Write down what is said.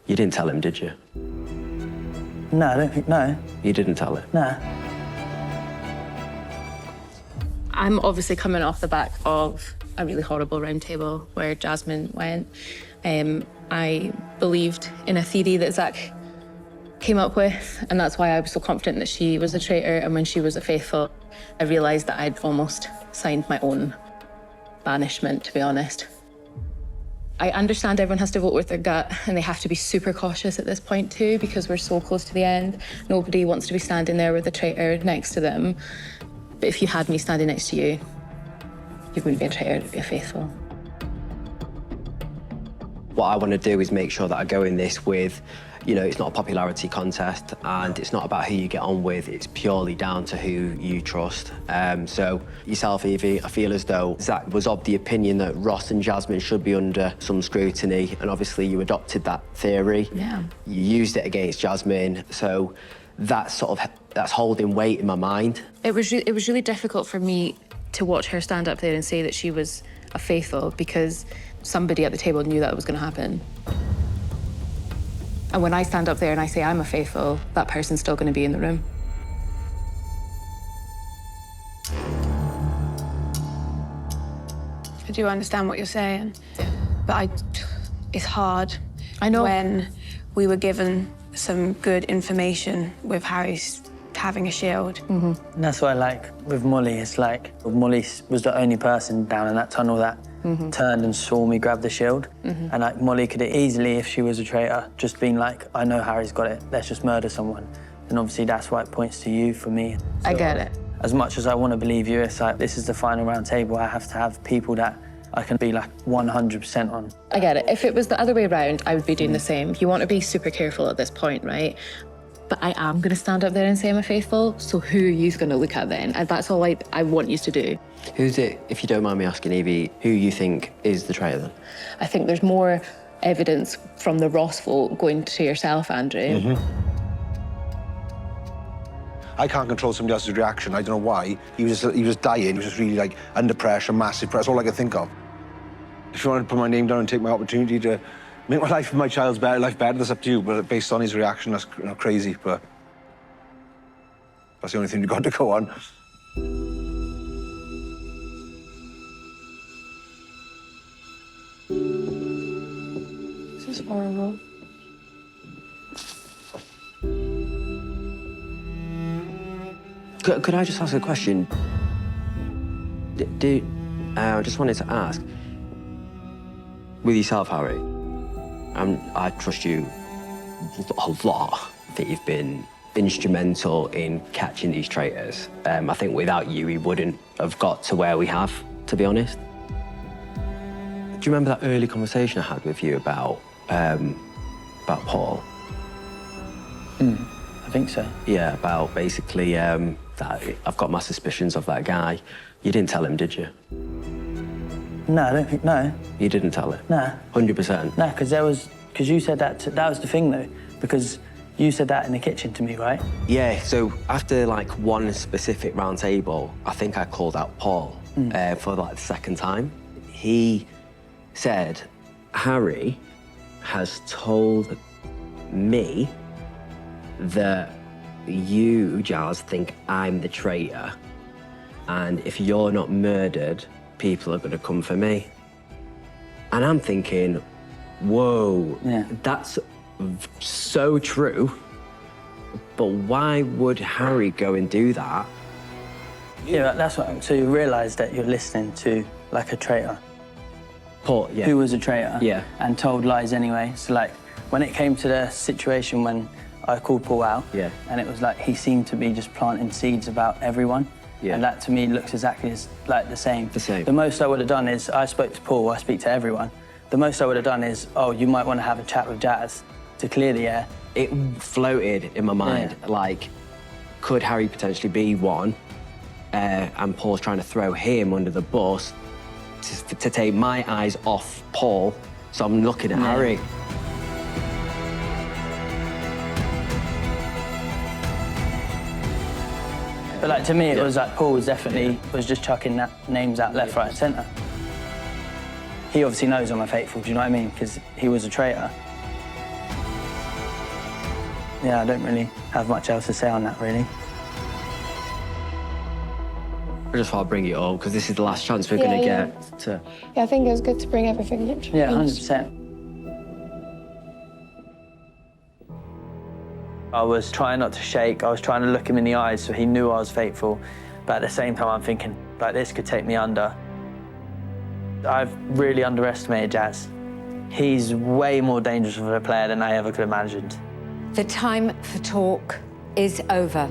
You didn't tell him, did you? No, I don't think, no. You didn't tell him? No. I'm obviously coming off the back of a really horrible round table where Jasmine went. I believed in a theory that Zach came up with, and that's why I was so confident that she was a traitor. And when she was a faithful, I realised that I'd almost signed my own banishment, to be honest. I understand everyone has to vote with their gut, and they have to be super cautious at this point too, because we're so close to the end. Nobody wants to be standing there with a traitor next to them. But if you had me standing next to you, you wouldn't be a traitor, you'd be a faithful. What I want to do is make sure that I go in this with, you know, it's not a popularity contest and it's not about who you get on with, it's purely down to who you trust. So yourself, Evie, I feel as though Zach was of the opinion that Ross and Jasmine should be under some scrutiny, and obviously you adopted that theory. Yeah. You used it against Jasmine, so that's holding weight in my mind. It was really difficult for me to watch her stand up there and say that she was a faithful, because somebody at the table knew that was going to happen. And when I stand up there and I say I'm a faithful, that person's still going to be in the room. I do understand what you're saying, but it's hard. I know. When we were given some good information with Harry's having a shield. Mm-hmm. And that's why, like, with Molly, it's like Molly was the only person down in that tunnel that turned and saw me grab the shield. And like Molly could have easily, if she was a traitor, just been like, I know Harry's got it, let's just murder someone. And obviously that's why it points to you for me. I get it. As much as I want to believe you, it's like, this is the final round table. I have to have people that I can be like 100% on. I get it. If it was the other way around, I would be doing the same. You want to be super careful at this point, right? But I am going to stand up there and say I'm a faithful, so who are you going to look at then? And that's all I want you to do. Who's it, if you don't mind me asking, Evie, who you think is the traitor then? I think there's more evidence from the Ross vote going to yourself, Andrew. I can't control somebody else's reaction. I don't know why. He was dying. He was just really, like, under pressure, massive pressure. That's all I could think of. If you want to put my name down and take my opportunity to make my life and my child's life better, that's up to you. But based on his reaction, that's crazy. But that's the only thing you've got to go on. This is horrible. Could I just ask a question? I just wanted to ask, with yourself, Harry, I trust you a lot, that you've been instrumental in catching these traitors. I think without you, we wouldn't have got to where we have, to be honest. Do you remember that early conversation I had with you about Paul? I think so. Yeah, about basically that I've got my suspicions of that guy. You didn't tell him, did you? No, I don't think, no. You didn't tell him? No. 100%? No, because you said that, that was the thing though, because you said that in the kitchen to me, right? Yeah, so after like one specific round table, I think I called out Paul for like the second time. He said, Harry has told me that you, Giles, think I'm the traitor, and if you're not murdered, people are gonna come for me. And I'm thinking, whoa, that's so true, but why would Harry go and do that? Yeah, that's what, so you realise that you're listening to, like, a traitor. Paul, yeah. Who was a traitor. Yeah. And told lies anyway. So, like, when it came to the situation when I called Paul out, and it was like he seemed to be just planting seeds about everyone. Yeah. And that, to me, looks exactly like the same. The same. The most I would have done is, I spoke to Paul, I speak to everyone. The most I would have done is, oh, you might want to have a chat with Jazz to clear the air. It floated in my mind, like, could Harry potentially be one? And Paul's trying to throw him under the bus to take my eyes off Paul, so I'm looking at Harry. But like, to me, it was like Paul was definitely was just chucking names out left, right, and centre. He obviously knows I'm a faithful. Do you know what I mean? Because he was a traitor. Yeah, I don't really have much else to say on that, really. I just thought I'd bring it up because this is the last chance we're going to get to... Yeah, I think it was good to bring everything up. Yeah, 100%. I was trying not to shake. I was trying to look him in the eyes so he knew I was faithful. But at the same time, I'm thinking, like, this could take me under. I've really underestimated Jazz. He's way more dangerous of a player than I ever could have imagined. The time for talk is over.